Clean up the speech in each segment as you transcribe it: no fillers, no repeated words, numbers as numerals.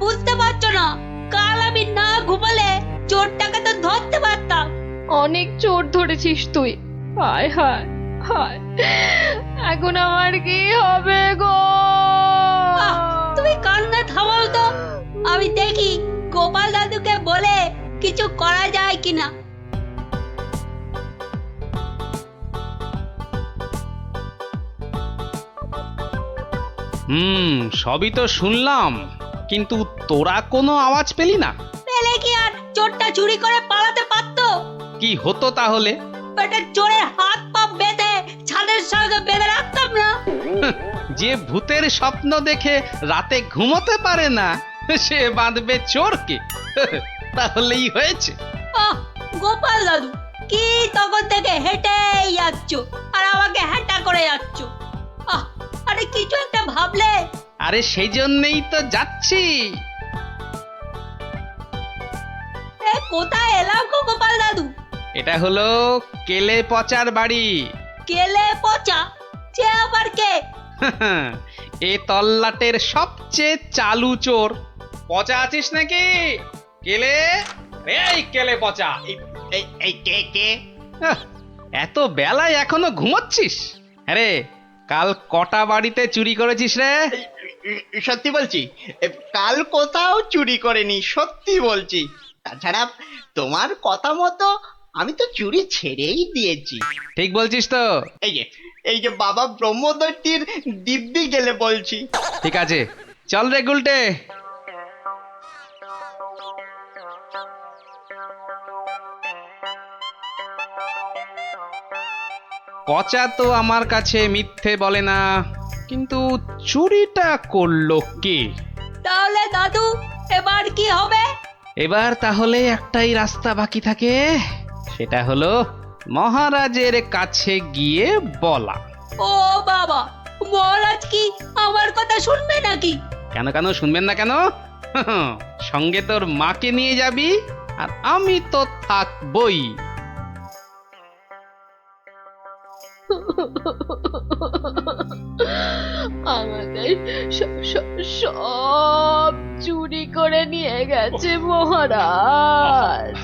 বুঝতে পারছো না? কাল আমি না ঘুমালে চোরটাকে তো ধরতে পারতাম। অনেক চোর ধরেছিস তুই। হায় হায় হায়, এখন আমার কি হবে গো? আহ, তুমি কান্না থামাও তো। আমি দেখি গোপাল দাদুকে বলে কিছু করা যায় কিনা। সবই তো শুনলাম, কিন্তু তোরা কোনো আওয়াজ পেলি না? পেলে কি আর চোরটা চুরি করে পালাতে পারতো? কি হতো তাহলে? বেটা চোরের হাত পা বেঁধে ছাদের সঙ্গে বেঁধে রাখতাম না। যে ভূতের স্বপ্ন দেখে রাতে ঘুমোতে পারে না, সে বাঁধবে চোরকে। তাহলেই হয়েছে। আহ, গোপাল দাদু কি তখন থেকে হেঁটেই যাচ্ছ আর আমাকে হ্যাঁটা করে যাচ্ছ। আরে কিছু একটা ভাবলে। আরে সেই জন্যই তো যাচ্ছি। এ কোথায় এলাম গো গোপাল দাদু? এটা হলো কেলে পচার বাড়ি। কেলে পচা? সে আবার কে? এ তল্লাটের সবচেয়ে চালু চোর। পচা আছিস নাকি? কেলে, এই কেলে পচা। এত বেলায় এখনো ঘুমোচ্ছিস? আরে কাল কটা বাড়িতে চুরি করেছিস রে? সত্যি বলছি, কাল কোথাও চুরি করেনি, সত্যি বলছি। তাছাড়া তোমার কথা মতো আমি তো চুরি ছেড়েই দিয়েছি। ঠিক বলছিস তো? এই যে বাবা ব্রহ্মদত্তির দিব্যি গেলে বলছি। ঠিক আছে, চল রে গুলটে। পচা তো আমার কাছে মিথ্যে বলে না, কিন্তু চুরিটা করলো কে? তাহলে দাদু এবার কি হবে? এবার তাহলে একটাই রাস্তা বাকি থাকে, সেটা হলো মহারাজের কাছে গিয়ে বলা। ও বাবা, মহারাজ কি আমার কথা শুনবে নাকি? কেন কেন শুনবেন না কেন? সঙ্গে তোর মাকে নিয়ে যাবি, আর আমি তো থাকবই। আমাদের সব চুরি করে নিয়ে গেছে মহারাজ।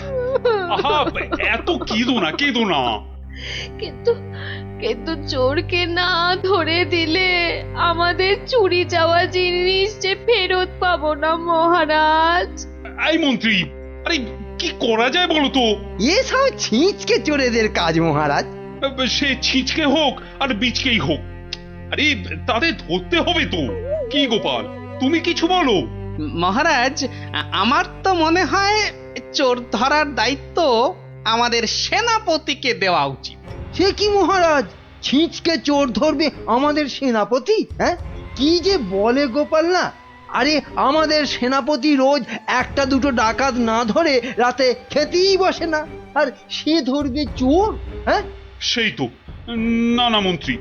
আহা, এত কেঁদো না। কিন্তু কিন্তু চোরকে না ধরে দিলে আমাদের চুরি যাওয়া জিনিস যে ফেরত পাবো না মহারাজ। এই মন্ত্রী, আরে কি করা যায় বলো তো? এসব ছিঁচকে চোরেদের কাজ মহারাজ। সে ছিচকে হোক আর বিচকেই হোক, আরে তাদের ধরতে হবে তো। কি গোপাল, তুমি কিছু বলো। মহারাজ, আমার তো মনে হয় চোর ধরার দায়িত্ব আমাদের সেনাপতিকে দেওয়া উচিত। সে কি মহারাজ, ছিঁচকে চোর ধরবে আমাদের সেনাপতি? হ্যাঁ, কি যে বলে গোপাল না। আরে আমাদের সেনাপতি রোজ একটা দুটো ডাকাত না ধরে রাতে খেতেই বসে না, আর সে ধরবে চোর? হ্যাঁ, সেই তো। না না মন্ত্রী,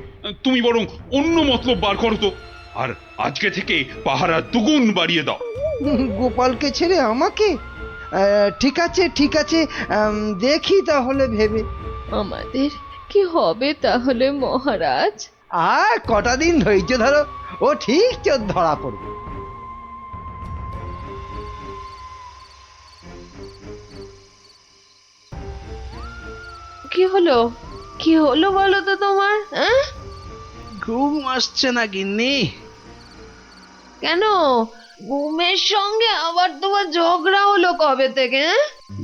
তুমি বরং অন্য মতলব বার করো তো, আর আজকে থেকে পাহারা দুগুণ বাড়িয়ে দাও। গোপালকে ছেড়ে আমাকে? ঠিক আছে ঠিক আছে, দেখি তাহলে ভেবে। আমাদের কি হবে তাহলে মহারাজ? আর কটা দিন ধৈর্য ধরো, ও ঠিক চোর ধরা পড়বে। কি হলো, কি হলো বলো তো তোমার? ঘুম আসছে না গিন্নি? কেন ঘুমের সঙ্গে আবার তোমার ঝগড়া হলো কবে থেকে?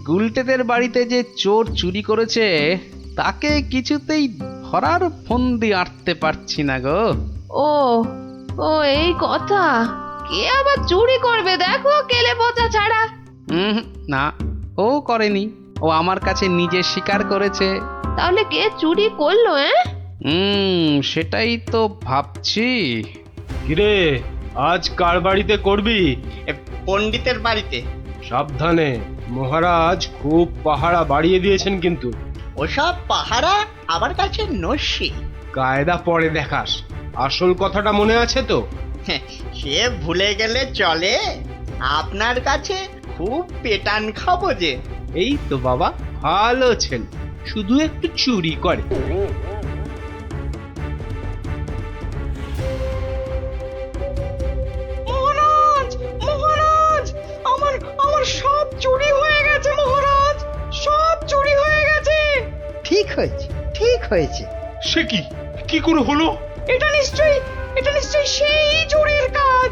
গুলটেদের বাড়িতে যে চোর চুরি করেছে তাকে কিছুতেই ধরার ফন্দি আঁটতে পারছি না গো। ও ও এই কথা। কে আবার চুরি করবে দেখো কেলে পচা ছাড়া? না, ও করেনি, ও আমার কাছে নিজে স্বীকার করেছে। তাহলে কে চুরি করলো? সেটাই তো ভাবছি। কিরে, আজ কার বাড়িতে করবি? পণ্ডিতের বাড়িতে। সাবধানে, মহারাজ খুব পাহারা বাড়িয়ে দিয়েছেন কিন্তু। ওসব পাহারা আমার কাছে নস্যি। কায়দা পরে দেখাস, আসল কথাটা মনে আছে তো? সে ভুলে গেলে চলে? আপনার কাছে খুব পেটান খাবো যে। এই তো বাবা, ভালো ছেলে, শুধু একটু চুরি করে। মহারাজ, মহারাজ, হয়েছে। সে কি কি করে হলো? এটা নিশ্চয়ই সেই চোরের কাজ।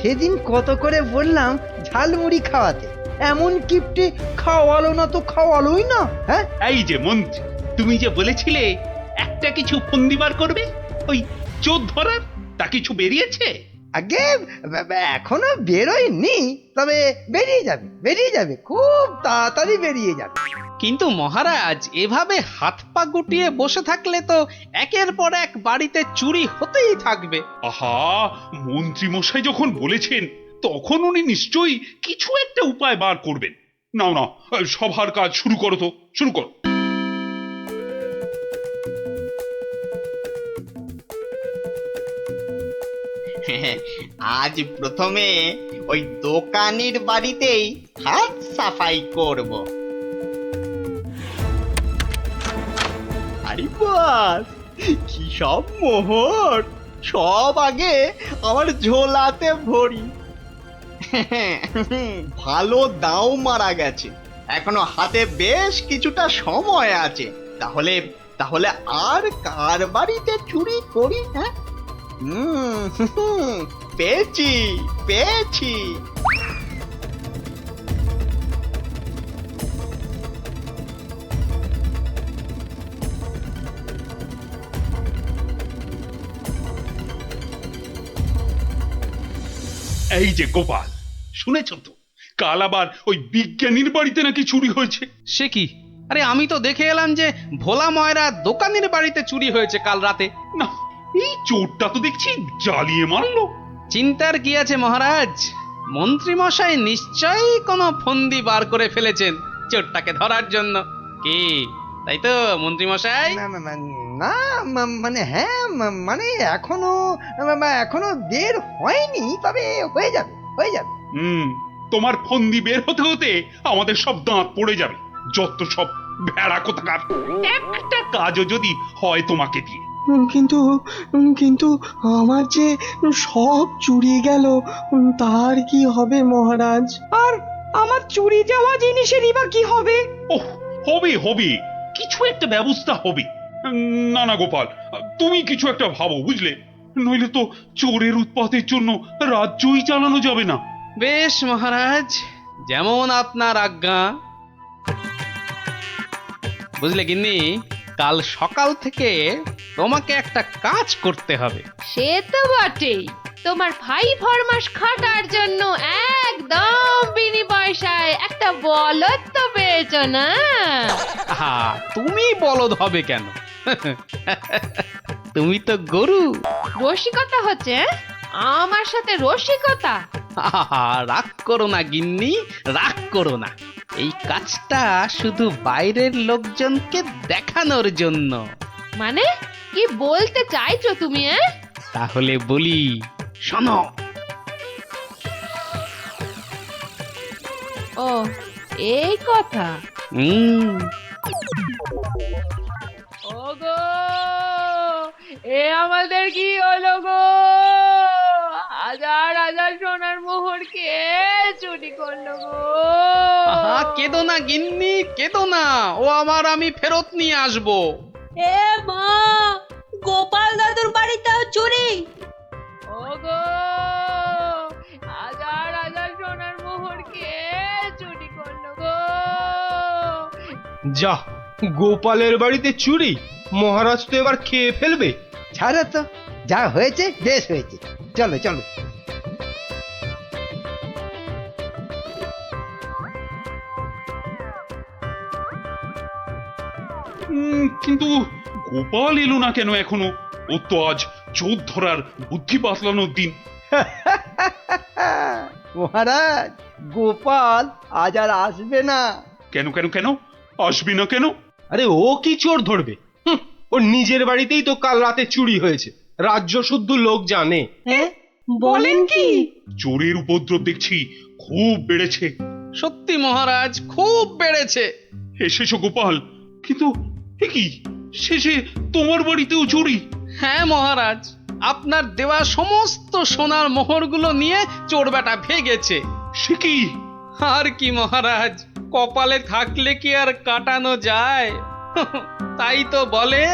সেদিন কত করে বললাম ঝালমুড়ি খাওয়াতে, এমন কিপটে খাওয়ালো না তো খাওয়ালোই না। হ্যাঁ, এই যে মন্ত্রী, তুমি যে বলেছিলে একটা কিছু ফন্দি বার করবে ওই চোর ধরার, তা কিছু বেরিয়েছে? আগে এখনো বেরোয়নি, তবে বেরিয়ে যাবে, খুব তাড়াতাড়ি বেরিয়ে যাবে। কিন্তু মহারাজ, এভাবে হাত পা গুটিয়ে বসে থাকলে তো একের পর এক বাড়িতে চুরি হতেই থাকবে। আহা, মন্ত্রী মশাই যখন বলেছেন তখন উনি নিশ্চয়ই কিছু একটা উপায় বার করবেন। নাও না, সভার কাজ শুরু করো তো, শুরু করো। আজ প্রথমে ওই দোকানির বাড়িতেই হাত সাফাই করব। আরে বাস, কি সব মোহর! সব আগে আমার ঝোলাতে ভরি। ভালো দাও মারা গেছে, এখনো হাতে বেশ কিছুটা সময় আছে। তাহলে তাহলে আর কার বাড়িতে চুরি করি? হ্যাঁ, পেয়েছি। এই যে গোপাল, শুনেছ তো কাল আবার ওই বিজ্ঞানীর বাড়িতে নাকি চুরি হয়েছে? সে কি? আরে আমি তো দেখে এলাম যে ভোলা ময়রা দোকানের বাড়িতে চুরি হয়েছে কাল রাতে। না, এই চোরটা তো দেখছি জ্বালিয়ে মারলো। চিন্তার কি আছে মহারাজ, মন্ত্রী মশাই নিশ্চয়ই কোনো ফন্দি বার করে ফেলেছেন চোরটাকে ধরার জন্য। কি তাই তো মন্ত্রী মশাই? না, মানে হ্যাঁ, মানে এখনো বের হয়নি, তবে হয়ে যাবে। তোমার ফন্দি বের হতে হতে আমাদের সব দাঁত পড়ে যাবে। যত সব ভেড়া কোথাকার, একটা কাজও যদি হয় তোমাকে দিয়ে। কিন্তু আমার যে সব চুরি গেল, তার কি হবে মহারাজ? আর আমার চুরি যাওয়া জিনিসেরই বা কি হবে? ওহ, হবে, কিছু একটা ব্যবস্থা হবে। না গোপাল, তুমি কিছু একটা ভাবো, বুঝলে? নইলে তো চোরের উৎপাতের জন্য রাজ্যই চালানো যাবে না। বেশ মহারাজ, যেমন আপনার আজ্ঞা। বুঝলে গিন্নি, কাল সকাল থেকে তোমাকে একটা কাজ করতে হবে। সে তো বটেই, তোমার ভাই ফরমাস খাটার জন্য একদম বিনি পয়সায় একটা বলদ তো পেয়েছ না? আহা, তুমি বলদ হবে কেন? তুমি তো গরু। রসিকতা হচ্ছে? আমার সাথে রসিকতা? আহা, রাগ করো না গিন্নি, রাগ করো না। এই কাজটা শুধু বাইরের লোকজনকে দেখানোর জন্য। মানে কি বলতে চাইছো তুমি? তাহলে বলি, শোনো। ও, এই কথা। ওগো, এ আমাদের কি হলো গো? হাজার হাজার সোনার মোহর কে চুরি করলো গো? আহা, কেঁদো না গিন্নি, কেঁদো না। ও আমার, আমি ফেরত নিয়ে আসবো। এ মা, গোপাল দাদুর বাড়িতেও চুরি! ওগো, হাজার হাজার সোনার মোহর কে চুরি করলো গো? যা, গোপালের বাড়িতে চুরি! মহারাজ তো এবার খেয়ে ফেলবে। ছাড়ো তো, যা হয়েছে বেশ হয়েছে। চলো। কিন্তু গোপাল এলো না কেন এখনো? ও তো আজ চোর ধরার বুদ্ধি বাতলানোর দিন। মহারাজ, গোপাল আজ আর আসবে না। কেন আসবি না কেন? আরে ও কি চোর ধরবে? ওর নিজের বাড়িতেই তো কাল রাতে চুরি হয়েছে, রাজ্য শুদ্ধ লোক জানে। বলেন কি? চোরের উপদ্রব দেখছি খুব বেড়েছে। সত্যি মহারাজ, খুব বেড়েছে। এসেছো গোপাল, কিন্তু এ কি, শেষে তোমার বাড়িতেও চুরি? হ্যাঁ মহারাজ, আপনার দেওয়া সমস্ত সোনার মোহরগুলো নিয়ে চোর বেটা ভেগেছে। সে কি? আর কি মহারাজ, কপালে থাকলে কি আর কাটানো যায়? তাই তো বলে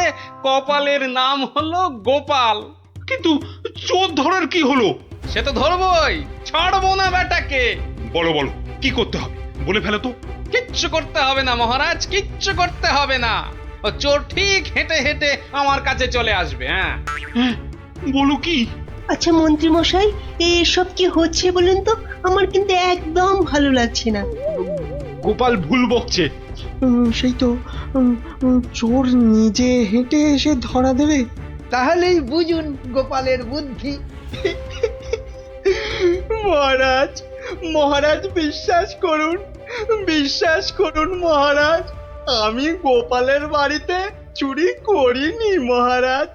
কপালের নাম হলো গোপাল। কিন্তু চোর ধরার কি হলো? সে তো ধরবই, ছাড়বো না বেটাকে। বলো বলো, কি করতে হবে বলে ফেলো তো। কিচ্ছু করতে হবে না মহারাজ, কিচ্ছু করতে হবে না। ও চোর ঠিক হেঁটে হেঁটে আমার কাছে চলে আসবে। হ্যাঁ, হ্যাঁ, বলো কি? আচ্ছা মন্ত্রী মশাই, এসব কি হচ্ছে বলুন তো? আমার কিন্তু একদম ভালো লাগছে না। গোপাল ভুল বকছে। সেই তো চোর নিজে হেঁটে এসে ধরা দেবে। তাহলেই বুঝুন গোপালের বুদ্ধি। মহারাজ, মহারাজ বিশ্বাস করুন, বিশ্বাস করুন মহারাজ, আমি গোপালের বাড়িতে চুরি করিনি মহারাজ।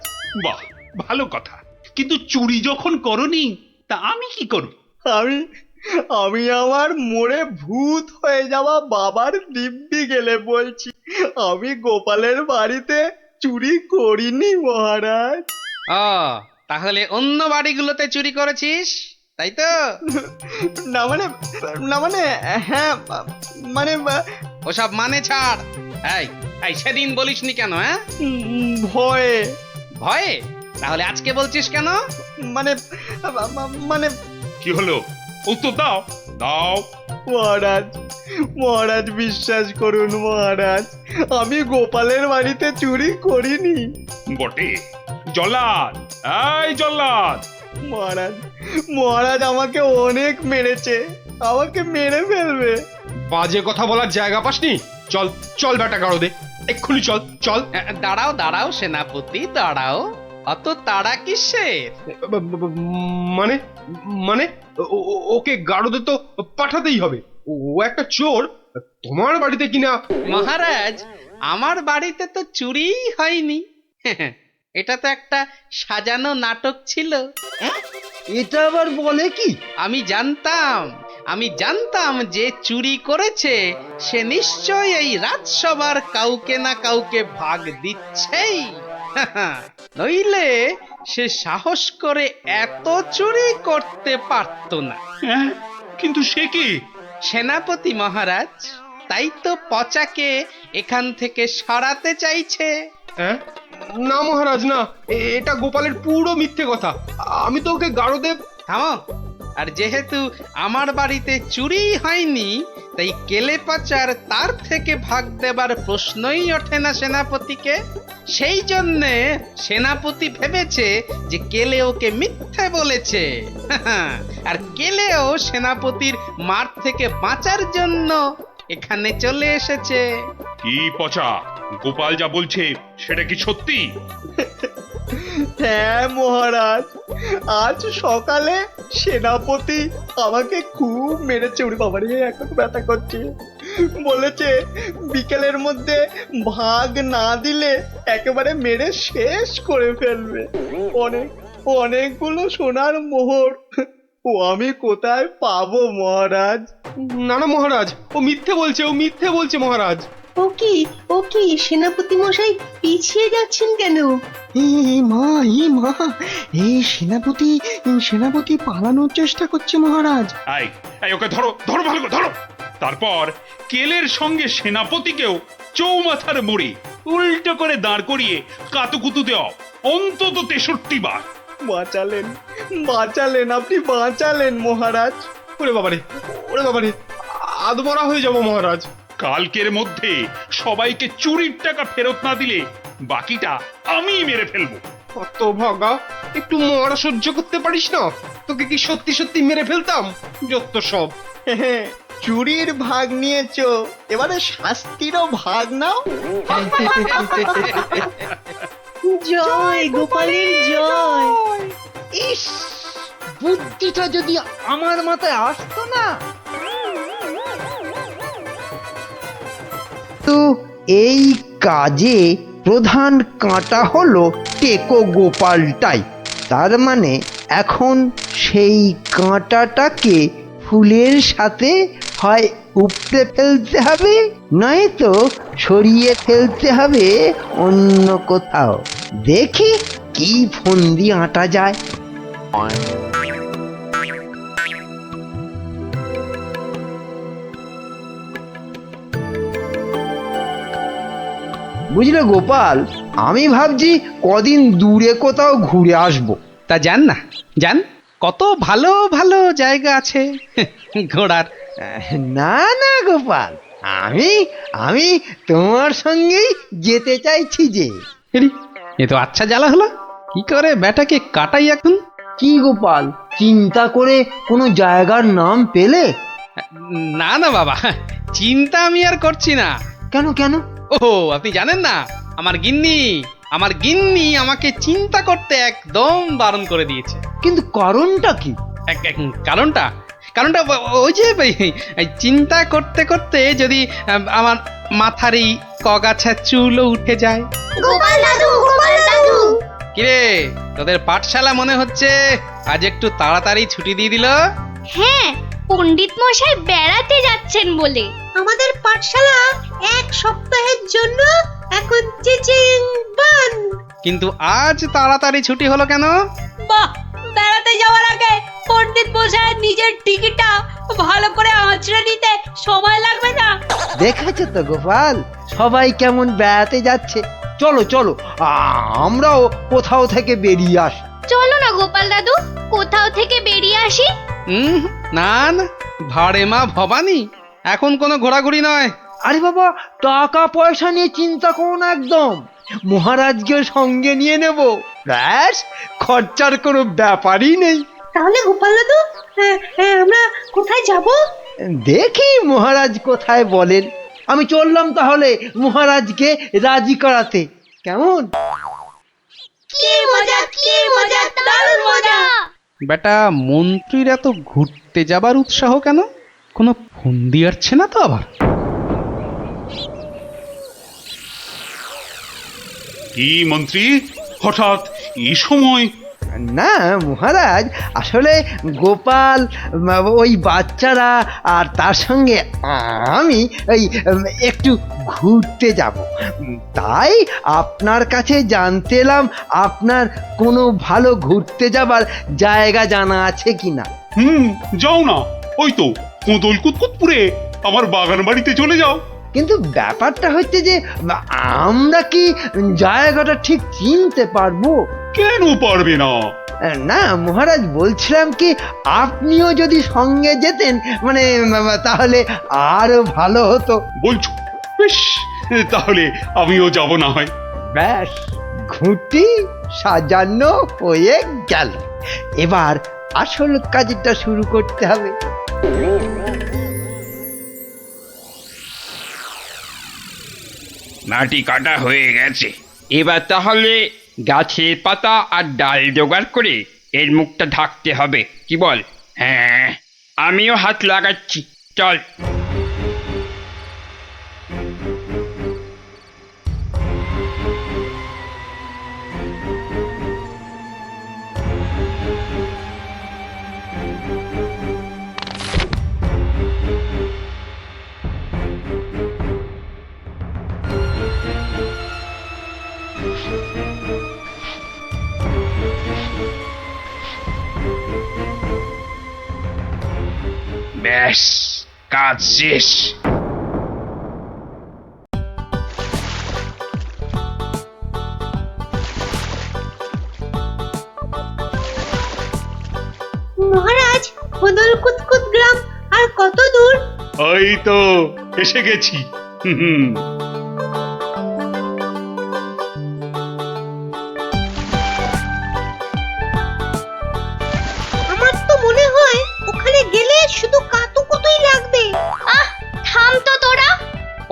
বাহ, ভালো কথা। কিন্তু চুরি যখন করনি, তা আমি কি করব? আমি আমি আমার মোড়ে ভূত হয়ে যাওয়া বাবার দিব্যি গেলে বলছি, আমি গোপালের বাড়িতে চুরি করিনি মহারাজ। ও তাহলে অন্য বাড়িগুলোতে চুরি করেছিস, তাই তো? না মানে, না মানে, হ্যাঁ মানে ওসব মানে ছাড়। এই এই সেদিন বলিসনি কেন? হ্যাঁ, ভয়ে। ভয়ে? তাহলে আজকে বলছিস কেন? মানে মানে কি হলো? উত্তর দাও, দাও। মহারাজ, মহারাজ বিশ্বাস করুন মহারাজ, আমি গোপালের বাড়িতে চুরি করিনি বটে? জল্লাদ, এই জল্লাদ! মহারাজ। মহারাজ আমাকে অনেক মেরেছে, আমাকে মেরে ফেলবে। বাজে কথা বলার জায়গা পাসনি? চল চল বেটা গাড়ো দে, এক্ষুনি চল চল। দাঁড়াও দাঁড়াও সেনাপতি, দাঁড়াও। অত তাড়া কিসের? মানে মানে ওকে গাড়োদে তো পাঠাতেই হবে। ও একটা চোর, তোমার বাড়িতে কিনা। মহারাজ, আমার বাড়িতে তো চুরিই হয়নি। এটা তো একটা সাজানো নাটক ছিল। এটা আবার বলে কি? আমি জানতাম যে চুরি করেছে সে নিশ্চয়ই এই রাজসভার কাউকে না কাউকে ভাগ দিচ্ছেই। নইলে সে সাহস করে এত চুরি করতে পারতো না। হ্যাঁ, কিন্তু সে কি? সেনাপতি মহারাজ, তাই তো পচাকে এখান থেকে সরাতে চাইছে। হ্যাঁ? না মহারাজ না, এটা গোপালের পুরো মিথ্যে কথা। আমি তো ওকে গাড়োদে। থামো। আর যেহেতু আমার বাড়িতে চুরি হয়নি, তাই কেলে পাচার তার থেকে ভাগ দেবার প্রশ্নই ওঠে না সেনাপতিকে। সেই জন্যে সেনাপতি ভেবেছে যে কেলে ওকে মিথ্যে বলেছে। আর কেলেও সেনাপতির মার থেকে বাঁচার জন্য এখানে চলে এসেছে। কি পচা, গোপাল যা বলছে সেটা কি সত্যি? হ্যাঁ মহারাজ, আজ সকালে সেনাপতি আমাকে খুব মেরেছে। ওরে বাবারে, এখন ব্যথা করছে। বলেছে বিকেলের মধ্যে ভাগ না দিলে একেবারে মেরে শেষ করে ফেলবে। অনেকগুলো সোনার মোহর ও আমি কোথায় পাবো মহারাজ? না না মহারাজ, ও মিথ্যে বলছে, ও মিথ্যে বলছে মহারাজ। ও কি সেনাপতি মশাই পিছিয়ে যাচ্ছেন কেন? মা, এই সেনাপতি পালানোর চেষ্টা করছে মহারাজ। এই এই ওকে ধরো, ধরো ভালো করে ধরো। তারপর কেলের সঙ্গে সেনাপতিকেও চৌমাথার মোড়ে উল্টো করে দাঁড় করিয়ে কাতুকুতু দেওয়া, অন্তত 63 বার। বাঁচালেন, বাঁচালেন, আপনি বাঁচালেন মহারাজ। ওরে বাবারে, ওরে বাবারে, আধমরা হয়ে যাব মহারাজ। কালকের মধ্যে সবাইকে চুরির টাকা ফেরত না দিলে বাকিটা আমি মেরে ফেলবো। কত ভাগা, একটু মরা সহ্য করতে পারিস না? তোকে কি সত্যি সত্যি মেরে ফেলতাম? যত সব। চুরির ভাগ নিয়েছো, এবারে শাস্তিরও ভাগ নাও। জয় গোপালের জয়। ইস, বুদ্ধিটা যদি আমার মাথায় আসতো না। তো এই কাজে প্রধান কাঁটা হলো টেকো গোপালটাই। তার মানে এখন সেই কাঁটাটাকে ফুলের সাথে হয় উপড়ে ফেলতে হবে, নয়তো সরিয়ে ফেলতে হবে অন্য কোথাও। দেখি কি ফন্দি আঁটা যায়। বুঝলে গোপাল, আমি ভাবছি কদিন দূরে কোথাও ঘুরে আসবো। তা যান না, যান, কত ভালো ভালো জায়গা আছে ঘোরার। না না গোপাল, আমি আমি তোমার সঙ্গেই যেতে চাইছি যে। হেরি, এ তো আচ্ছা জ্বালা হলো। কি করে বেটাকে কাটাই এখন? কি গোপাল, চিন্তা করে কোনো জায়গার নাম পেলে? না না বাবা, চিন্তা আমি আর করছি না। কেন কেন? ও, আপনি জানেন না, আমার গিন্নি আমাকে চিন্তা করতে একদম বারণ করে দিয়েছে। কিন্তু কারণটা কি? কারণটা কারণটা ওই যে এই চিন্তা করতে করতে যদি আমার মাথার এই কগাছা চুলও উঠে যায়। গোপাল দাদু কিরে, তোদের পাঠশালা মনে হচ্ছে আজ একটু তাড়াতাড়ি ছুটি দিয়ে দিল। হ্যাঁ, পণ্ডিত মশাই বেড়াতে যাচ্ছেন বলে। আমাদের পাঠশালা এক সপ্তাহের জন্য এখন চিচিং বন্ধ। কিন্তু আজ তাড়াতাড়ি ছুটি হলো কেন? বাহ, বেড়াতে যাওয়ার আগে পণ্ডিত মশাই নিজের টিকিটটা ভালো করে আঁচড়ে নিতে সময় লাগবে না? দেখেছো তো গোপাল, সবাই কেমন বেড়াতে যাচ্ছে। চলো চলো, আমরাও কোথাও থেকে বেরিয়ে আসি। চলো না গোপাল দাদু, কোথাও থেকে বেরিয়ে আসি। না না, ভাড়ে মা ভবানী, এখন কোনো ঘোরাঘুরি নয়। আরে বাবা, টাকা পয়সা নিয়ে চিন্তা করো না একদম। মহারাজকে সঙ্গে নিয়ে নেব, ব্যাস, খরচার কোনো ব্যাপারই নেই। তাহলে গোপাল দাদু, আমরা কোথায় যাব? দেখি মহারাজ কোথায় বলেন। আমি চললাম তাহলে মহারাজকে রাজি করাতে। কেমন? কি মজা, দারুণ মজা। বেটা, মন্ত্রীর এত ঘুরতে যাবার উৎসাহ কেন? কোনো ফন্দি আসছে না তো আবার? কি মন্ত্রী, হঠাৎ এই সময়? না মহারাজ, আসলে গোপাল, ওই বাচ্চারা আর তার সঙ্গে আমি ওই একটু ঘুরতে যাব, তাই আপনার কাছে জানতে এলাম আপনার কোনো ভালো ঘুরতে যাবার জায়গা জানা আছে কিনা। যাও না, ওই তো কোদল কুতকুতপুরে আমার বাগান বাড়িতে চলে যাও। কিন্তু ব্যাপারটা হচ্ছে যে আমরা কি জায়গাটা ঠিক চিনতে পারবো? কেন পারবে না? না মহারাজ, বলছিলাম কি, আপনিও যদি সঙ্গে যেতেন, মানে তাহলে আরো ভালো হতো। বলছো? বেশ, তাহলে আমিও যাব না হয়। ব্যাস, ঘুঁটি সাজানো হয়ে গেল। এবার আসল কাজটা শুরু করতে হবে। মাটি কাটা হয়ে গেছে, এবার তাহলে গাছের পাতা আর ডাল জোগাড় করে এর মুখটা ঢাকতে হবে, কি বল? হ্যাঁ, আমিও হাত লাগাচ্ছি, চল। ব্যাস, কাজ শেষ। মহারাজ, খোদল কুতকুত গ্রাম আর কত দূর? ওই তো এসে গেছি। আমার তো মনে হয় ওখানে গেলে শুধু কাতুকুতুই লাগবে। থাম তো তোরা।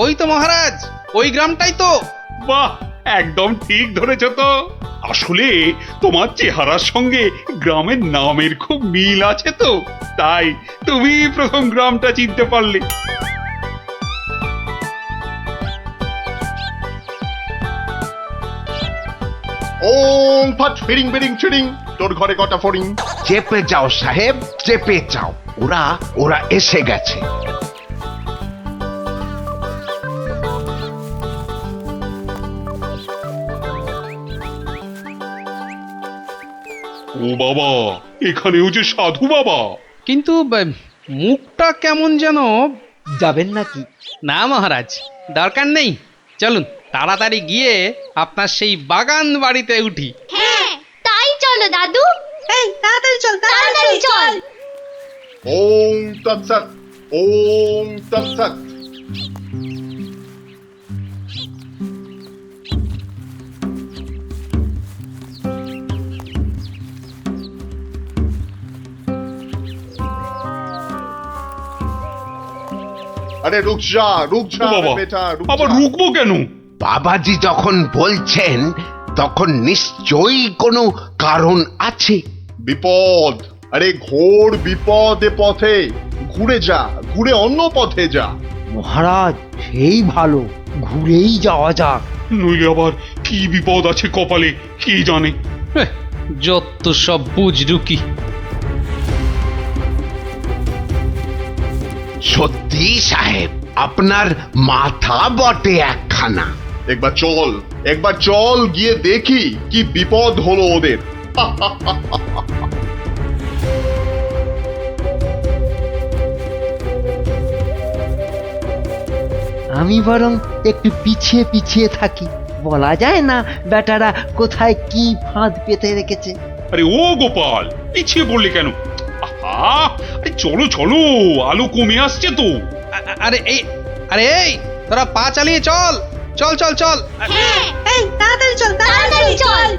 ওই তো মহারাজ, ওই গ্রামটাই তো। বাহ, একদম ঠিক ধরেছ তো। আসলে তোমার চেহারার সঙ্গে গ্রামের নামের খুব মিল আছে তো, তাই তুমি প্রথম গ্রামটা চিনতে পারলে। ওম ফট ফিরিং বিরিং চিরিং, তোর ঘরে কটা ফড়িং? চেপে যাও সাহেব, চেপে যাও, ওরা ওরা এসে গেছে। ও বাবা, এখানেও যে সাধু বাবা। কিন্তু মুখটা কেমন যেন। যাবেন নাকি? না মহারাজ, দরকার নেই, চলুন। তাড়াতাড়ি গিয়ে আপনার সেই বাগান বাড়িতে উঠি। হ্যাঁ তাই চলো দাদু। এই তাড়াতাড়ি চল, তাড়াতাড়ি চল। ওম তৎসৎ, ওম তৎসৎ। আরে রুক যা বাবা, বেটা, রুক আবার যা। রুকবো কেন? বাবাজি যখন বলছেন তখন নিশ্চয়ই কোনো কারণ আছে। বিপদ, আরে ঘোর বিপদ এ পথে। ঘুরে যা, ঘুরে অন্য পথে যা। মহারাজ সেই ভালো, ঘুরেই যাওয়া যাক। নইলে আবার কি বিপদ আছে কপালে কে জানে। যত সব বুঝরুকি। সত্যি সাহেব, আপনার মাথা বটে একখানা। একবার চল গিয়ে দেখি কি বিপদ হলো ওদের। আমি বরং একটু পিছিয়ে পিছিয়ে থাকি, বলা যায় না বেটারা কোথায় কি ফাঁদ পেতে রেখেছে। আরে ও গোপাল, পিছিয়ে পড়লে কেন? আহা, আরে চলো চলো, আলো কমে আসছে তো। আরে এই তোরা পা চালিয়ে চল চল চল চল। হ্যাঁ এই তাড়াতাড়ি চল, তাড়াতাড়ি চল।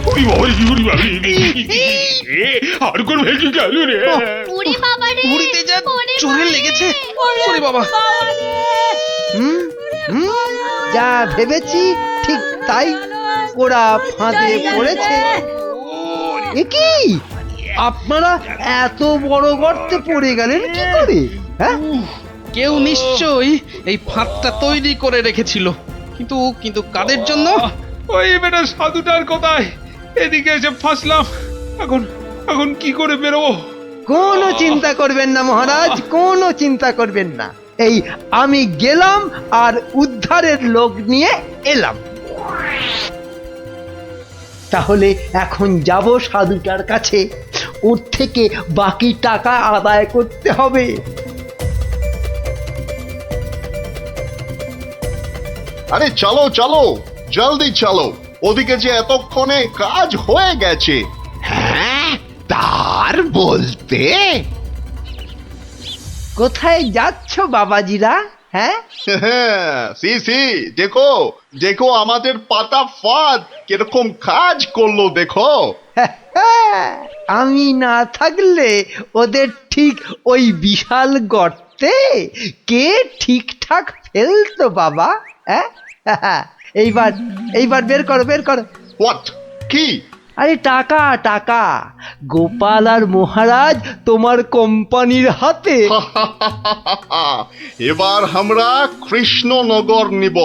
ওরে বাবা, ওরে বাবা, আর কোন ভেঙে গেল রে। ওরে বাবা রে, উড়িতে যা ওরে চোরে বাবা লেগেছে। রে। ওরে বাবা। হুম হুম, যা ভেবেছি ঠিক তাই, ওরা ফাঁদে পড়েছে। এ কি, আপনারা এত বড় গর্তে পড়ে গেলেন কি করে? হ্যাঁ, কেউ নিশ্চয়ই এই ফাঁদটা তৈরি করে রেখেছিল, কিন্তু কাদের জন্য? ওই বেটা সাধুটার কোথায়? এদিকে এসে ফাঁসলাম। এখন কি করে বেরোবো? কোনো চিন্তা করবেন না মহারাজ, কোনো চিন্তা করবেন না। এই আমি গেলাম আর উদ্ধারের লোক নিয়ে এলাম। তাহলে এখন যাব সাধুটার কাছে, ওর থেকে বাকি টাকা আদায় করতে হবে। আরে চলো চলো, জলদি চলো, ওদিকে যে এতক্ষণে কাজ হয়ে গেছে। হ্যাঁ, তার বলতে কোথায় যাচ্ছ বাবাজিরা? হ্যাঁ, সি দেখো দেখো আমাদের পাতা ফাঁদ কিরকম কাজ করলো দেখো। আমি না থাকলে ওদের ঠিক ওই বিশাল গর্তে কে ঠিকঠাক ফেলতো বাবা? হ্যাঁ, এইবার বের করো। হোয়াট, কি? আরে টাকা টাকা, গোপাল আর মহারাজ তোমার কোম্পানির হাতে। এবার আমরা কৃষ্ণনগর নিব।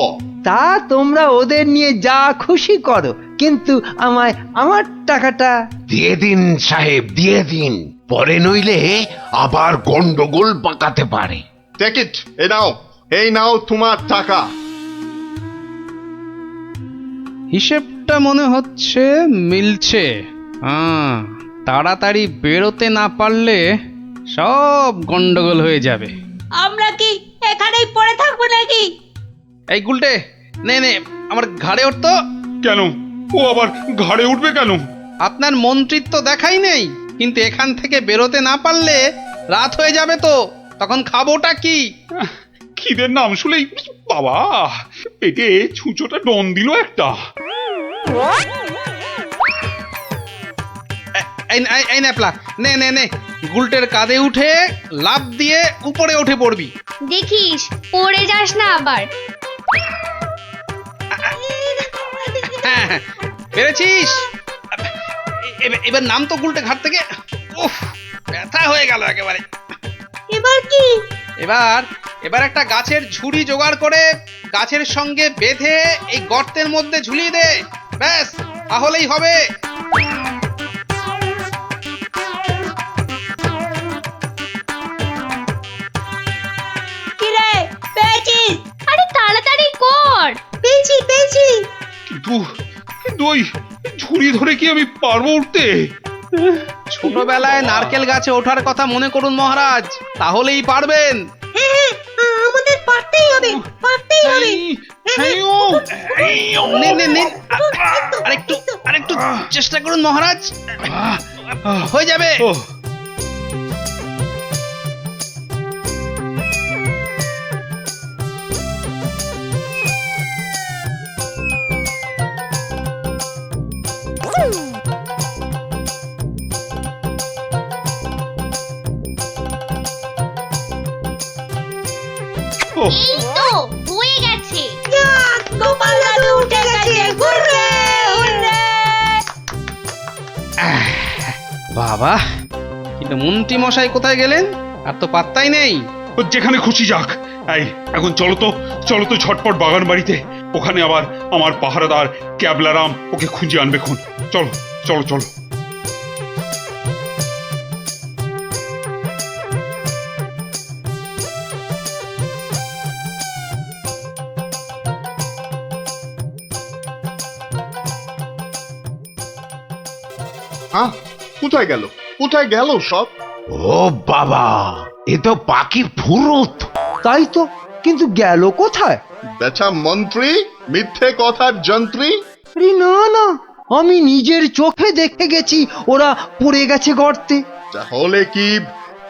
তা তোমরা ওদের নিয়ে যা খুশি করো, কিন্তু আমায় আমার টাকাটা দিয়ে দিন সাহেব, দিয়ে দিন, পরে নইলে আবার গন্ডগোল পাকাতে পারে। টেক ইট, এই নাও তোমার টাকা। হিসেবটা মনে হচ্ছে মিলছে। তাড়াতাড়ি বেরোতে না পারলে সব গন্ডগোল হয়ে যাবে। আমরা কি এখানেই পড়ে থাকবো নাকি? এই গুলটে, নে আমার ঘাড়ে উঠতো। কেন? ও আবার ঘাড়ে উঠবে কেন? আপনার মন্ত্রিত্ব দেখাই নেই, কিন্তু এখান থেকে বেরোতে না পারলে রাত হয়ে যাবে তো, তখন খাবোটা কি? খিদের নাম শুলেই বাবা পেটে ছুঁচোটা ডন দিল একটা। এই ন্যাপলা, নে গুলটের কাঁধে উঠে লাফ দিয়ে উপরে উঠে পড়বি। দেখিস পড়ে যাস না আবার। হ্যাঁ, পেরেছিস। এবার নাম তো গুলটে ঘাট থেকে। উফ, ব্যথা হয়ে গেল একেবারে। এবার কি? এবার একটা গাছের ঝুড়ি জোগাড় করে গাছের সঙ্গে বেঁধে এই গর্তের মধ্যে ঝুলিয়ে দে, ব্যাস তাহলেই হবে। কিরে, পেয়েছিস? আরে তাড়াতাড়ি কর। পেয়েছি। কিন্তু ওই ছুরি ধরে কি আমি পারবো উঠতে? ছোটবেলায় নারকেল গাছে ওঠার কথা মনে করুন মহারাজ, তাহলেই পারবেন। আমাদের পারতেই হবে, পারতেই হবে। নিন, নিন, নিন। আরেকটু চেষ্টা করুন মহারাজ, হয়ে যাবে। এই তো হয়ে গেছে। গোপাল দাদু উঠে গেছে, হুররে হুররে। বাবা, কিন্তু মন্ত্রী মশাই কোথায় গেলেন? আর তো পাত্তাই নেই। ও যেখানে খুশি যাক। এই এখন চলো তো ঝটপট বাগান বাড়িতে। ওখানে আবার আমার পাহারাদার ক্যাবলারাম ওকে খুঁজে আনবে খুন। চলো চলো চলো। হ্যাঁ, কোথায় গেল কোথায় গেল সব? ও বাবা, এ তো পাখি ফুরুত। তাই তো, কিন্তু গেল কোথায়? বেটা মন্ত্রী, মিথ্যে কথার যন্ত্রী। আরে না না, আমি নিজের চোখে দেখে গেছি ওরা পড়ে গেছে গর্তে।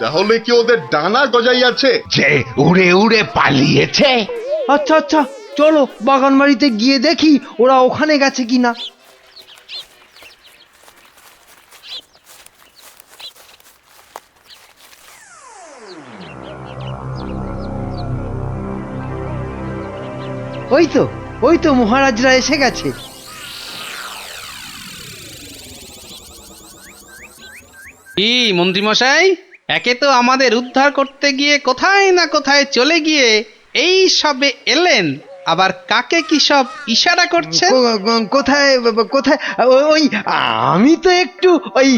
তাহলে কি ওদের ডানা গজাইয়াছে? যে উড়ে উড়ে পালিয়েছে। আচ্ছা আচ্ছা, চলো বাগান বাড়িতে গিয়ে দেখি ওরা ওখানে গেছে কিনা। ওই তো মহারাজরা এসে গেছে। কি মন্ত্রী মশাই, একে তো আমাদের উদ্ধার করতে গিয়ে কোথায় না কোথায় চলে গিয়ে এই সবে এলেন, আবার কাকে কি সব ইশারা করছেন? কোথায় কোথায়? ওই আমি তো একটু ওই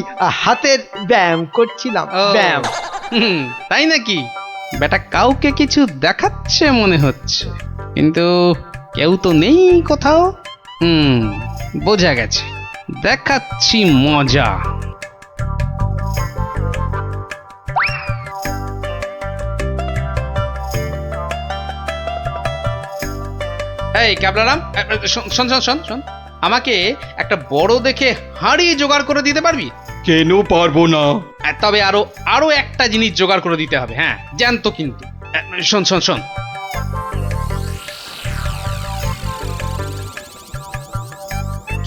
হাতের ব্যায়াম করছিলাম। ও, ব্যায়াম। তাই নাকি? বেটা কাউকে কিছু দেখাচ্ছে মনে হচ্ছে, কিন্তু কেউ তো নেই কোথাও। বোঝা গেছে, দেখাচ্ছি মজা। এই ক্যাবলারাম, শোন শোন শোন শোন, আমাকে একটা বড় দেখে হাঁড়ি জোগাড় করে দিতে পারবি? কেন পারবো না? তবে আরো একটা জিনিস জোগাড় করে দিতে হবে। হ্যাঁ, জানতো কিন্তু। শোন শোন শোন,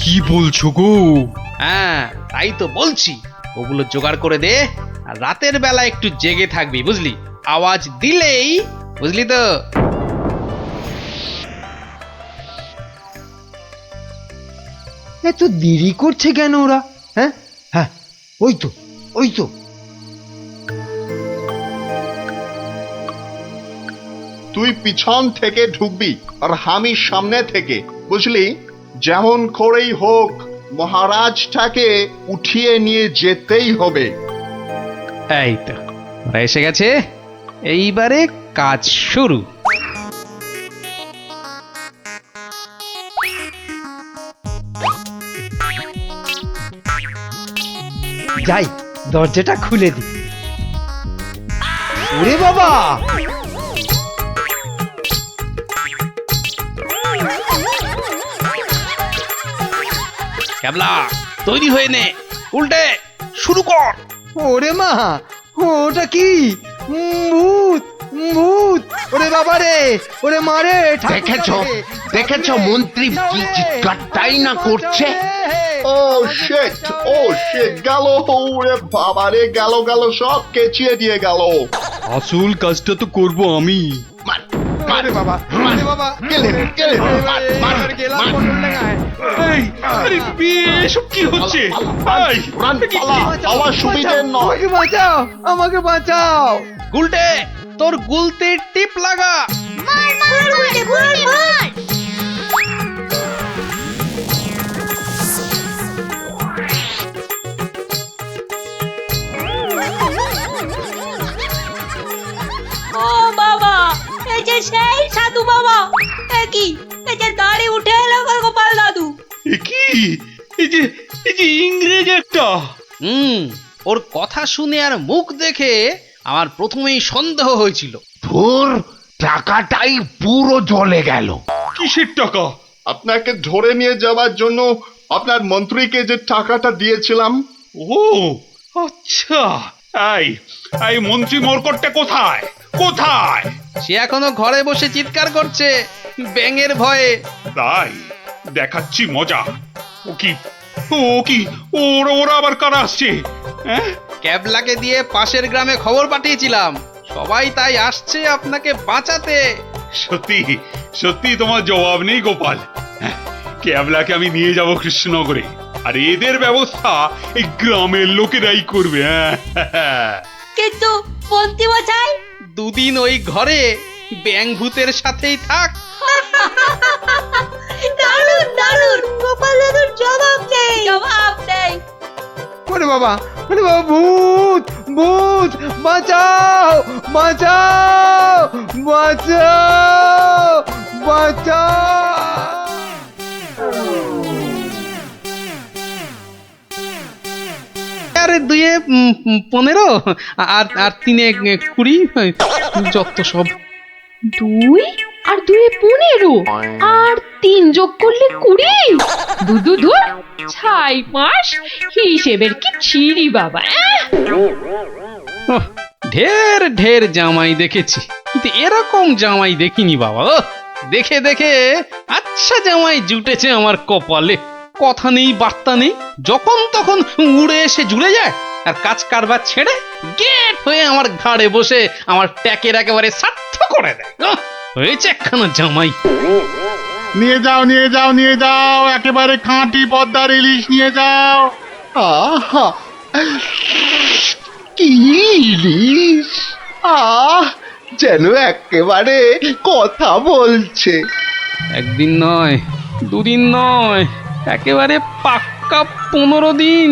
কি বলছো গো? হ্যাঁ তাই তো বলছি, ওগুলো জোগাড় করে দে। আর রাতের বেলা একটু জেগে থাকবি, বুঝলি? আওয়াজ দিলেই, বুঝলি তো? এত দেরি করছে কেন ওরা? হ্যাঁ হ্যাঁ, ওই তো। তুই পিছন থেকে ঢুকবি আর আমি সামনে থেকে, বুঝলি? যেমন করেই হোক মহারাজটাকে উঠিয়ে নিয়ে যেতেই হবে। এই তো ওরা এসে গেছে, এইবারে কাজ শুরু। যাই, দরজাটা খুলে দি। ওরে বাবা, ক্যাবলা তৈরি হয়ে নে, উল্টে শুরু কর। ওরে মা, ওটা কি? ভূত ভূত! ওরে বাবা রে, ওরে মারে! দেখেছো মন্ত্রী কি চিৎকারটাই না করছে? ও শিট, গেল! ওরে বাবারে, গেল সব কেচিয়ে দিয়ে গেল। আসল কাজটা তো করব আমি। ওরে বাবা, ওরে বাবা! গেলাম পটল ডাঙায়। এই, আরে এসব কি হচ্ছে? এই, আমার সুবিধে নয়। আমাকে বাঁচাও! গুলটে, তোর গুলতির টিপ লাগা। মার উল্টে, মার। ও বাবা, এই যে সেই সাধু বাবা। কি এই যে দাড়ি উঠে এলো গোপাল দাদু? কি এই যে এই যে ইংরেজ একটা। ওর কথা শুনে আর মুখ দেখে আমার প্রথমেই সন্দেহ হয়েছিল। তোর টাকাটাই পুরো জলে গেল। কিসের টাকা? আপনাকে ধরে নিয়ে যাওয়ার জন্য আপনার মন্ত্রীকে যে টাকাটা দিয়েছিলাম। ও আচ্ছা, এই মন্ত্রী মরকটটা কোথায় কোথায়? সে এখনো ঘরে বসে চিৎকার করছে ব্যাঙের ভয়ে। তাই দেখাচ্ছি মজা। ও কি ওরা আবার কারা আসছে? হ্যাঁ, ক্যাবলাকে দিয়ে পাশের গ্রামে খবর পাঠিয়েছিলাম, সবাই তাই আসছে আপনাকে বাঁচাতে। সত্যি সত্যি তোমার জবাব নেই গোপাল। হ্যাঁ, ক্যাবলাকে আমি নিয়ে যাব কৃষ্ণনগরে, আর এদের ব্যবস্থা এই গ্রামের লোকেরাই করবে। হ্যাঁ, কিন্তু মন্ত্রী মশাই, দুদিন ওই ঘরে ব্যাঙ ভূতের সাথেই থাক। দারুণ দারুণ, গোপাল দাদুর জবাব নেই, জবাব নেই। ওরে বাবা, ভূত ভূত, বাঁচাও বাঁচাও বাঁচাও বাঁচাও। আরে 2 15 আর 3 20, যত সব। 2 আর 2 15 আর 3 যোগ করলে 20। দু ছাই মাস হিসেবের কি ছিরি বাবা। ঢের ঢের জামাই দেখেছি, কিন্তু এরকম জামাই দেখিনি বাবা। দেখে দেখে আচ্ছা জামাই জুটেছে আমার কপালে। কথা নেই বার্তা নেই, যখন তখন উড়ে এসে জুড়ে যায়, আর কাজ কারবার ছেড়ে গেট হয়ে আমার ঘাড়ে বসে আমার ট্যাকের একেবারে সার্থ করে দেয়। হয়েছে একখানা জামাই। নিয়ে যাও নিয়ে যাও নিয়ে যাও, একেবারে খাঁটি পদ্মার ইলিশ নিয়ে যাও। আহা, কি ইলিশ! যেন একেবারে কথা বলছে। একদিন নয়, 2 দিন নয়, একেবারে পাক্কা 15 দিন।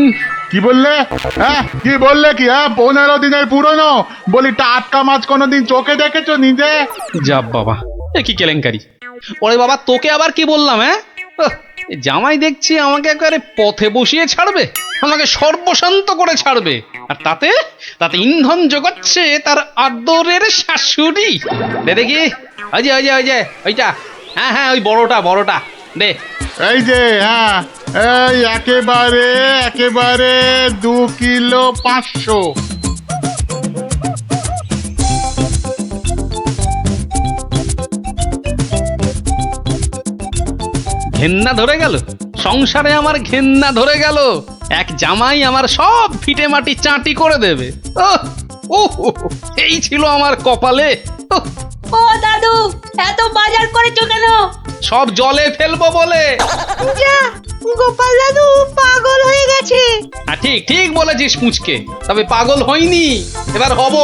কি বললে? হ্যাঁ, কি বললে? কি 15 দিনের পুরনো? বলি টাটকা মাছ কোনোদিন চোখে দেখেছো নিজে? যা বাবা, এ কি কেলেঙ্কারি! ওরে বাবা, তোকে আবার কি বললাম? জামাই দেখছি আমাকে একেবারে পথে বসিয়ে ছাড়বে, আমাকে সর্বশান্ত করে ছাড়বে, আর তাতে ইন্ধন জোগাচ্ছে তার আদরের শাশুড়ি। দে দেখি, ওই যে ওইটা। হ্যাঁ, ওই বড়টা দে। এই যে, হ্যাঁ, এই একেবারে 2 কিলো 500। ঘেন্না ধরে গেল, সংসারে আমার ঘেন্না ধরে গেল। এক জামাই আমার সব ফিটে মাটি চাটি করে দেবে। এই ছিল আমার কপালে। ও দাদু, এত বাজার করেছো কেন? সব জলে ফেলবো বলে। যা, গোপাল দাদু পাগল হয়ে গেছে। ঠিক বলেছিস মুচকে, তবে পাগল হইনি, এবার হব।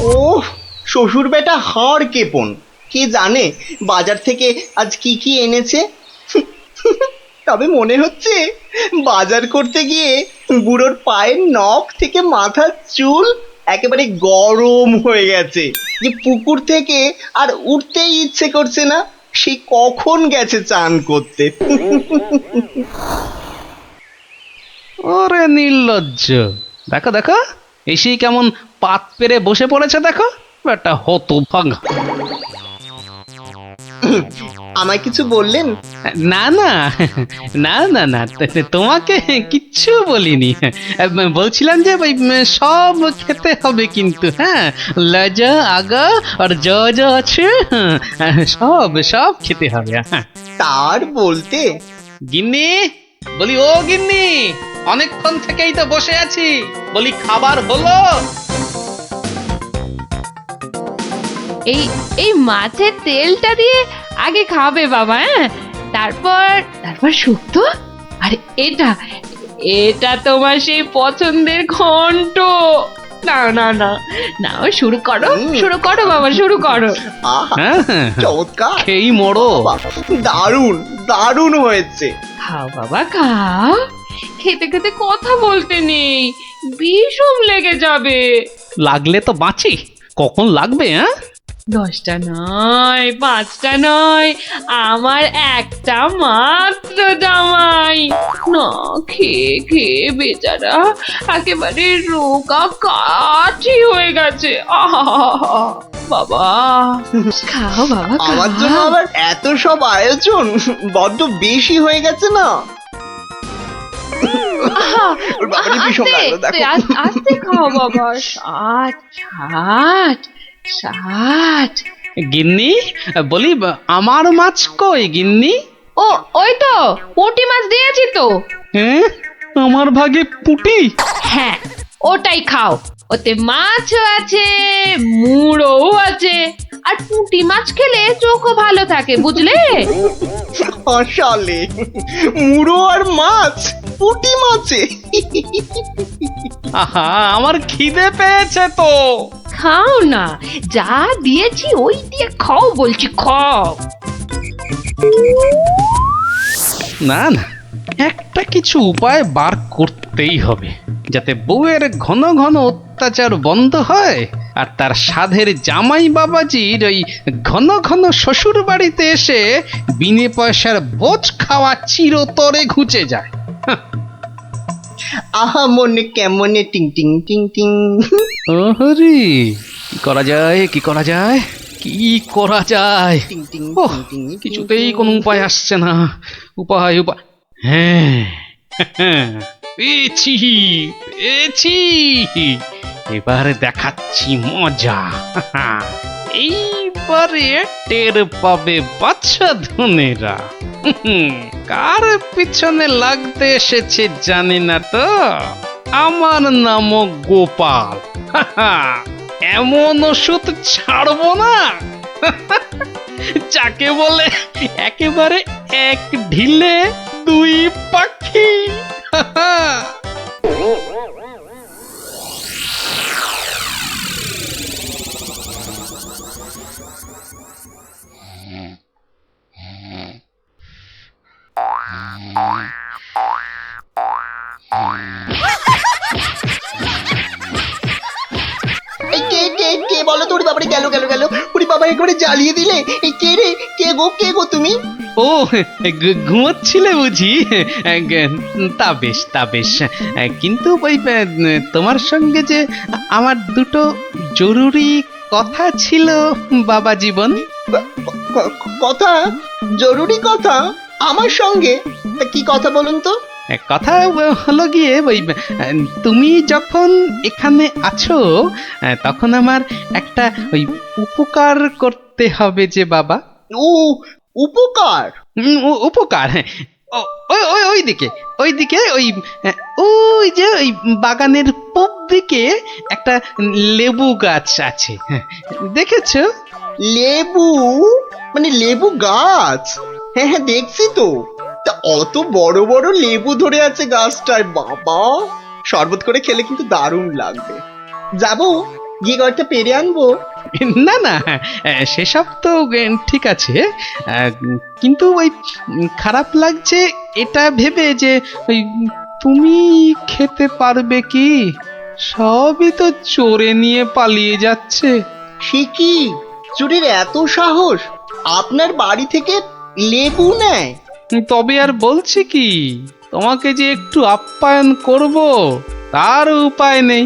ও শ্বশুর বেটা হাড় কেপন, কে জানে বাজার থেকে আজ কি কি এনেছে। তবে মনে হচ্ছে বাজার করতে গিয়ে বুড়োর পায়ের নখ থেকে মাথার চুল একেবারে গরম হয়ে গেছে, যে পুকুর থেকে আর উঠতেই ইচ্ছে করছে না। সে কখন গেছে চান করতে। ওরে নির্লজ্জ, দেখো এসেই কেমন পাত পেরে বসে পড়েছে। দেখো একটা হতভাগা। আমায় কিছু বললেন? না, তোমাকে কিচ্ছু বলিনি। বলছিলাম যে সব খেতে হবে কিন্তু। হ্যাঁ, লজা আগা আর যা আছে সব খেতে হবে। হ্যাঁ, তার বলতে গিন্নি, বলি ও গিন্নি, অনেকক্ষণ থেকেই তো বসে আছি, বলি খাবার হলো? এই মাছের তেলটা দিয়ে আগে খাবে বাবা। হ্যাঁ, তারপর শুক্তো। আর এটা তোমার সেই পছন্দের ঘন্ট। না, শুরু করো বাবা, শুরু করো। চমৎকার, খেই মরো। দারুণ হয়েছে। খাও বাবা খাও, খেতে খেতে কথা বলতে নেই, বিষম লেগে যাবে। লাগলে তো বাঁচি, কখন লাগবে? 10টা নয়, 5টা নয়, আমার একটা মাত্র জামাই। না খেয়ে খেয়ে বেচারা একেবারে রোগা কাঠি হয়ে গেছে। আহা বাবা, খাও বাবা, আমার জন্য খাও। আবার এত সব আয়োজন বড্ড বেশি হয়ে গেছে না? আহা, ওর বাবারই ভীষণ লাগলো, দেখো। আস্তে খাও বাবা। 60 গিন্নি, বলি আমার মাছ কই গিন্নি? ও ওই তো পুঁটি মাছ দিয়েছি তো। হ্যাঁ, আমার ভাগে পুটি? হ্যাঁ, ওটাই খাও। ওতে মাছও আছে, মুড়োও আছে, আর পুঁটি মাছ খেলে চোখও ভালো থাকে, বুঝলে? আসলে মুড়ো আর মাছ, পুঁটি মাছে। আহা, আমার খিদে পেয়েছে তো। খাও না, যা দিয়েছি ওই দিয়ে খাও বলছি, খাও। না না, একটা কিছু উপায় বার করতেই হবে, যাতে বউয়ের ঘন ঘন অত্যাচার বন্ধ হয় আর তার সাধের জামাই বাবাজির ওই ঘন ঘন শ্বশুর বাড়িতে এসে বিনে পয়সার বোঝ খাওয়া চিরতরে ঘুচে যায়। আহা মনে কেমনে টিং টিং টিং টিং। ওহরি, কি করা যায়, কি করা যায়, কি করা যায়? টিং টিং ওহ, টিং টিং। কিছুতেই কোনো উপায় আসছে না। উপায় উপায়, হ্যাঁ, পেয়েছি পেয়েছি, এবারে দেখাচ্ছি মজা। এইবারে টের পাবে বাচ্চা ধনেরা কার পিছনে লাগতে এসেছে জানি না তো। আমার নামও গোপাল। এমন ওষুধ ছাড়বো না যাকে বলে একেবারে এক ঢিলে দুই পাখি। এই কে বলো তো? ওরে বাবারে, গেল গেল গেল। ওরে বাবা, একেবারে জ্বালিয়ে দিলে। এই কে রে? কে গো তুমি? ও, ঘুমোচ্ছিলে বুঝি? তা বেশ, তা বেশ। কিন্তু ওই তোমার সঙ্গে যে আমার দুটো জরুরি কথা ছিল বাবা জীবন। কথা? জরুরি কথা আমার সঙ্গে? তা কি কথা বলুন তো? কথা হলো গিয়ে ওই তুমি যখন এখানে আছো তখন আমার একটা ওই উপকার করতে হবে যে বাবা। ও, উপকার? উপকার, হ্যাঁ। ওইদিকে ওই যে ওই বাগানের পূব দিকে একটা লেবু গাছ আছে, দেখেছো? লেবু? মানে লেবু গাছ? হ্যাঁ হ্যাঁ, দেখছি তো। তা অত বড় বড় লেবু ধরে আছে গাছটায়, বাবা! শরবত করে খেলে কিন্তু দারুণ লাগবে। যাবো, গিয়ে কয়েকটা পেরে আনবো। না না, সেসব তো ঠিক আছে, কিন্তু ওই খারাপ লাগছে এটা ভেবে যে ওই তুমি খেতে পারবে কি? সবই তো চোরে নিয়ে পালিয়ে যাচ্ছে। সে কি, চোরের এত সাহস? আপনার বাড়ি থেকে লেবু নেয়? তবে আর বলছি কি, তোমাকে যে একটু আপ্যায়ন করব তার উপায় নেই।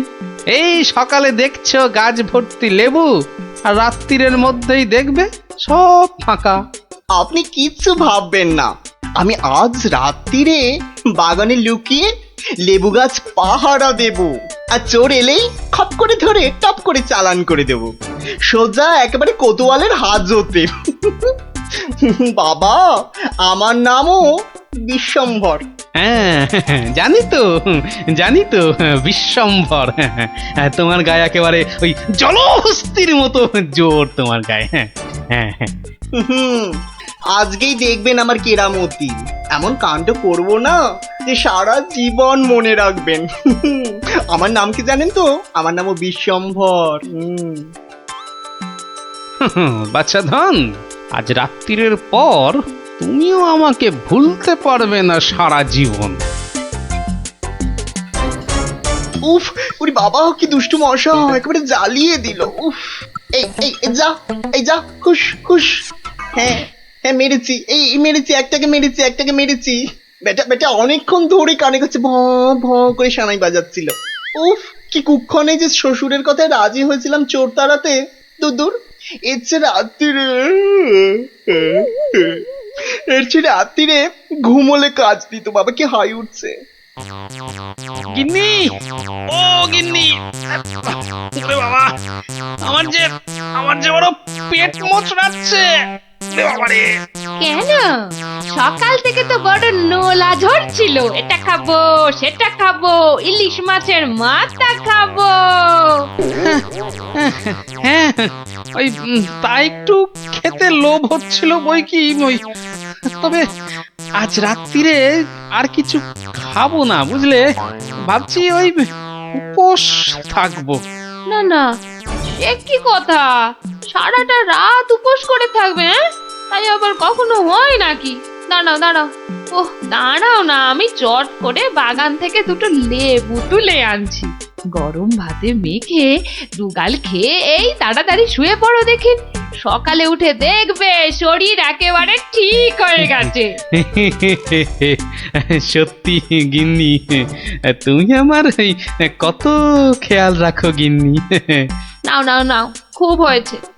এই সকালে দেখছো গাছ ভর্তি লেবু, আর রাত্রিরের মধ্যেই দেখবে সব ফাঁকা। আপনি কিচ্ছু ভাববেন না, আমি আজ রাত্রিরে বাগানে লুকিয়ে লেবু গাছ পাহারা দেব, আর চোর এলেই খপ করে ধরে টপ করে চালান করে দেব, সোজা একেবারে কোতোয়ালের হাজতে। বাবা, আমার নামও বিশ্বম্ভর। হ্যাঁ, জানি তো বিশ্বম্ভর। তোমার গায়ে একেবারে ওই জলহস্তির মতো জোর তোমার গায়ে। হ্যাঁ, আজকেই দেখবেন আমার কেরামতি। এমন কাণ্ড করব না যে সারা জীবন মনে রাখবেন। আমার নাম কি জানেন তো? আমার নামও বিশ্বম্ভর। বাচ্চা ধন, আজ রাত্রিরের পর তুমিও আমাকে ভুলতে পারবে না সারা জীবন। উফ, ওরে বাবা, কি দুষ্টু মশা, একেবারে জ্বালিয়ে দিল। উফ। এই যা, এই যা, হুশ হুশ। হ্যাঁ হ্যাঁ, মেরেছি, এই মেরেছি, একটাকে মেরেছি। বেটা বেটা অনেকক্ষণ ধরে কানে কাছে ভ ভ করে সানাই বাজাচ্ছিল। উফ, কি কুক্ষণে যে শ্বশুরের কথায় রাজি হয়েছিলাম চোর তাড়াতে। দূর, এর চেয়ে রাত্রিরে ঘুমোলে কাজ দিত। বাবা কি হাই উঠছে। গিন্নি, ও গিন্নি, ওরে বাবা, আমার যে বড় পেট মোচড়াচ্ছে। ওরে বাবা রে। কেন সকাল থেকে তো বড় নোলা ঝরছিল, এটা খাবো সেটা খাবো, ইলিশ মাছের মাথা খাবো। হ্যাঁ, ওই তা একটু খেতে লোভ হচ্ছিল বই কি, ওই তবে আজ রাত্রিরে আর কিছু খাবো না, বুঝলে। ভাবছি ওই উপোস থাকবো। না না, সে কি কথা, সারাটা রাত উপোস করে থাকবে? তাই আবার কখনো হয় নাকি? দাঁড়াও, ওহ দাঁড়াও না, আমি চট করে বাগান থেকে দুটো লেবু তুলে আনছি। গরম ভাতে মেখে দুগাল খেয়ে এই তাড়াতাড়ি শুয়ে পড়ো দেখি, সকালে উঠে দেখবে শরীর একেবারে ঠিক হয়ে গেছে। সত্যি গিন্নি, তুমি আমার কত খেয়াল রাখো গিন্নি। নাও খুব হয়েছে।